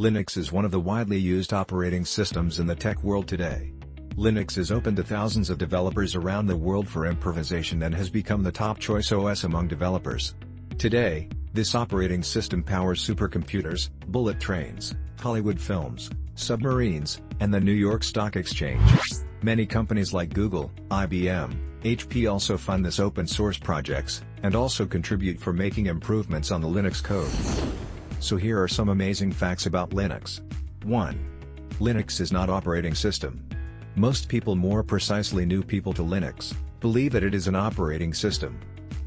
Linux is one of the widely used operating systems in the tech world today. Linux is open to thousands of developers around the world for improvisation and has become the top choice OS among developers. Today, this operating system powers supercomputers, bullet trains, Hollywood films, submarines, and the New York Stock Exchange. Many companies like Google, IBM, HP also fund this open source projects, and also contribute for making improvements on the Linux code. So here are some amazing facts about Linux. 1. Linux is not operating system. Most people, more precisely new people to Linux, believe that it is an operating system.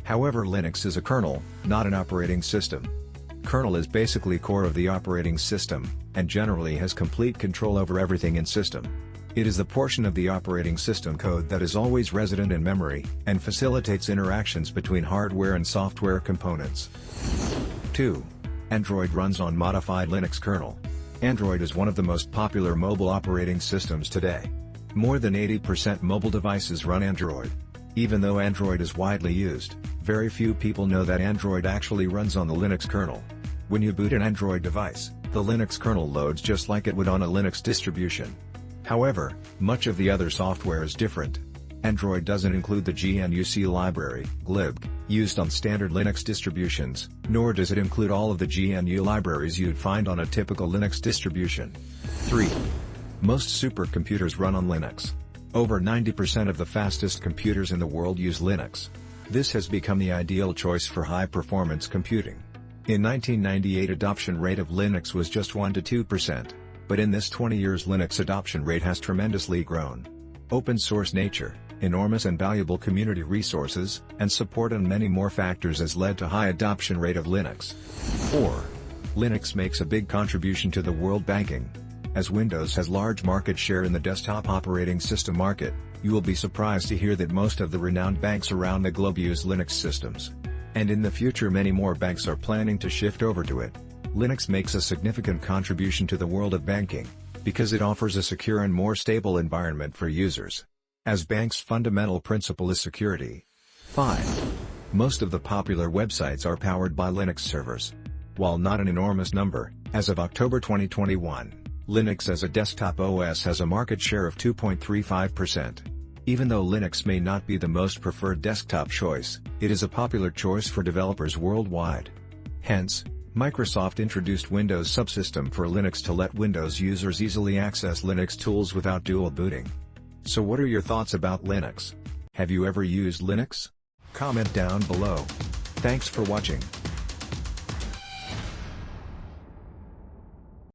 However, Linux is a kernel, not an operating system. Kernel is basically core of the operating system, and generally has complete control over everything in system. It is the portion of the operating system code that is always resident in memory, and facilitates interactions between hardware and software components. 2. Android runs on modified Linux kernel. Android is one of the most popular mobile operating systems today. More than 80% mobile devices run Android. Even though Android is widely used, very few people know that Android actually runs on the Linux kernel. When you boot an Android device, the Linux kernel loads just like it would on a Linux distribution. However, much of the other software is different. Android doesn't include the GNU library, glib, used on standard Linux distributions, nor does it include all of the GNU libraries you'd find on a typical Linux distribution. 3. Most supercomputers run on Linux. Over 90% of the fastest computers in the world use Linux. This has become the ideal choice for high-performance computing. In 1998, adoption rate of Linux was just 1 to 2%, but in this 20 years Linux adoption rate has tremendously grown. Open source nature, enormous and valuable community resources, and support and many more factors has led to high adoption rate of Linux. 4. Linux makes a big contribution to the world banking. As Windows has large market share in the desktop operating system market, you will be surprised to hear that most of the renowned banks around the globe use Linux systems. And in the future many more banks are planning to shift over to it. Linux makes a significant contribution to the world of banking, because it offers a secure and more stable environment for users. As banks' fundamental principle is security. 5. Most of the popular websites are powered by Linux servers. While not an enormous number, as of October 2021, Linux as a desktop OS has a market share of 2.35%. Even though Linux may not be the most preferred desktop choice, it is a popular choice for developers worldwide. Hence, Microsoft introduced Windows Subsystem for Linux to let Windows users easily access Linux tools without dual booting. So what are your thoughts about Linux? Have you ever used Linux? Comment down below. Thanks for watching.